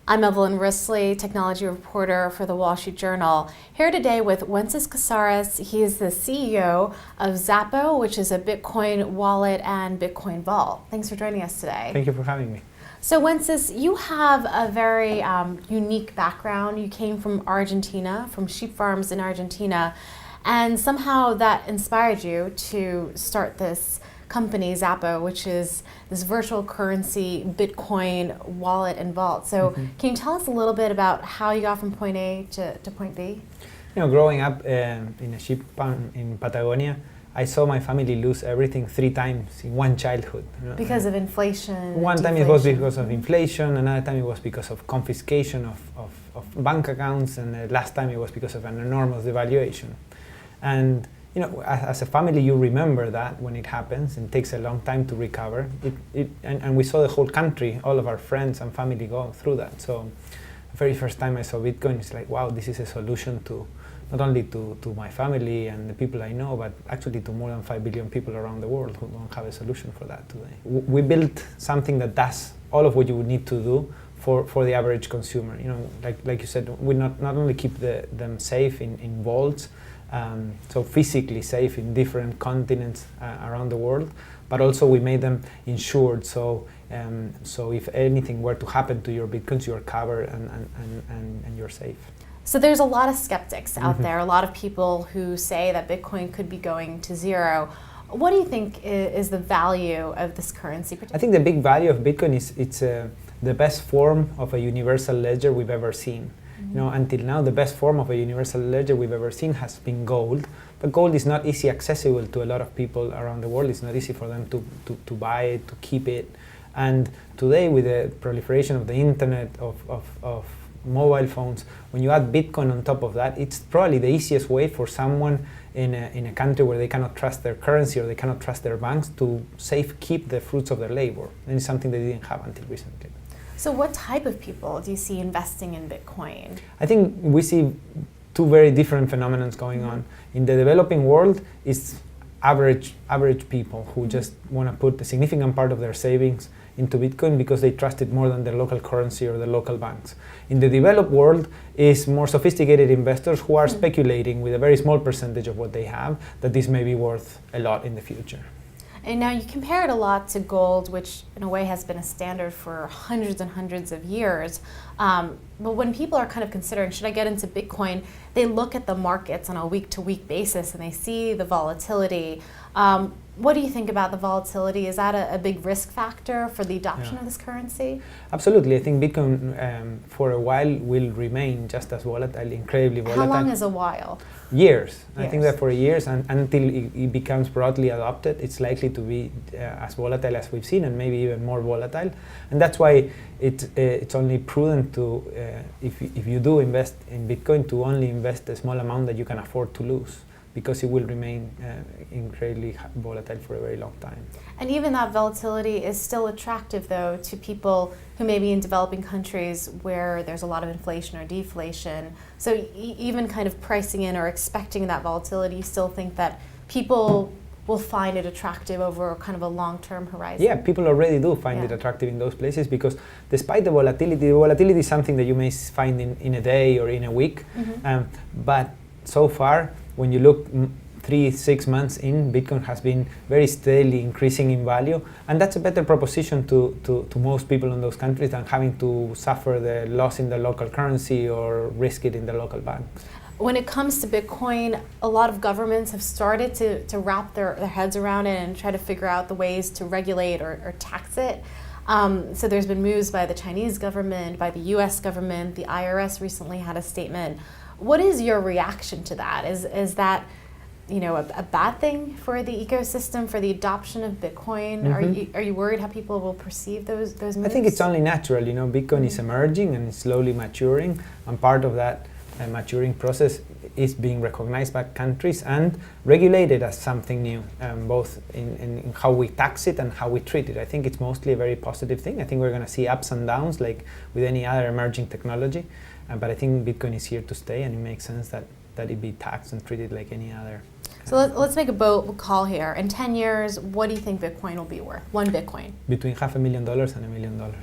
I'm Evelyn, Rusli, technology reporter for the Wall Street Journal. Here today with Wences Casares. He is the CEO of Xapo, which is a Bitcoin wallet and Bitcoin vault. Thanks for joining us today. Thank you for having me. So Wences, you have a very unique background. You came from Argentina, from sheep farms in Argentina, and somehow that inspired you to start this company, Xapo, which is this virtual currency Bitcoin wallet and vault. So can you tell us a little bit about how you got from point A to point B? Growing up in a sheep farm in Patagonia, I saw my family lose everything 3 times in one childhood. Because of inflation? One time it was because of inflation, another time it was because of confiscation of bank accounts, and the last time it was because of an enormous devaluation. And as a family, you remember that when it happens, and it takes a long time to recover. And we saw the whole country, all of our friends and family go through that. So the very first time I saw Bitcoin, it's like, wow, this is a solution to not only to my family and the people I know, but actually to more than 5 billion people around the world who don't have a solution for that today. We built something that does all of what you would need to do for the average consumer. Like you said, we not only keep them safe in vaults, so physically safe in different continents around the world, but also we made them insured. So if anything were to happen to your Bitcoins, you're covered and you're safe. So there's a lot of skeptics out there, a lot of people who say that Bitcoin could be going to zero. What do you think is the value of this currency? I think the big value of Bitcoin is it's the best form of a universal ledger we've ever seen. Until now, the best form of a universal ledger we've ever seen has been gold. But gold is not easy accessible to a lot of people around the world. It's not easy for them to buy it, to keep it. And today, with the proliferation of the internet, of mobile phones, when you add Bitcoin on top of that, it's probably the easiest way for someone in a country where they cannot trust their currency or they cannot trust their banks to keep the fruits of their labor. And it's something they didn't have until recently. So what type of people do you see investing in Bitcoin? I think we see 2 very different phenomena going on. In the developing world, it's average people who just want to put a significant part of their savings into Bitcoin because they trust it more than their local currency or the local banks. In the developed world, is more sophisticated investors who are speculating with a very small percentage of what they have that this may be worth a lot in the future. And now you compare it a lot to gold, which in a way has been a standard for hundreds and hundreds of years. But when people are kind of considering, should I get into Bitcoin, they look at the markets on a week-to-week basis and they see the volatility. What do you think about the volatility? Is that a big risk factor for the adoption of this currency? Absolutely. I think Bitcoin for a while will remain just as volatile, incredibly volatile. How long is a while? Years. I think that for years, and until it becomes broadly adopted, it's likely to be as volatile as we've seen, and maybe even more volatile. And that's why it's only prudent to, if you do invest in Bitcoin, to only invest a small amount that you can afford to lose, because it will remain incredibly volatile for a very long time. And even that volatility is still attractive, though, to people who may be in developing countries where there's a lot of inflation or deflation. So even kind of pricing in or expecting that volatility, you still think that people will find it attractive over kind of a long-term horizon? Yeah, people already do find it attractive in those places, because despite the volatility is something that you may find in a day or in a week. But so far, when you look 3-6 months in, Bitcoin has been very steadily increasing in value, and that's a better proposition to most people in those countries than having to suffer the loss in the local currency or risk it in the local banks. When it comes to Bitcoin, a lot of governments have started to wrap their heads around it and try to figure out the ways to regulate or tax it. So there's been moves by the Chinese government, by the US government, the IRS recently had a statement. What is your reaction to that? Is that a bad thing for the ecosystem, for the adoption of Bitcoin? Are you worried how people will perceive those moves? I think it's only natural. Bitcoin is emerging and it's slowly maturing, and part of that maturing process is being recognized by countries and regulated as something new, both in how we tax it and how we treat it. I think it's mostly a very positive thing. I think we're going to see ups and downs like with any other emerging technology, but I think Bitcoin is here to stay, and it makes sense that it be taxed and treated like any other. So let's make a bold call here. In 10 years, what do you think Bitcoin will be worth? One Bitcoin? Between $500,000 and $1 million.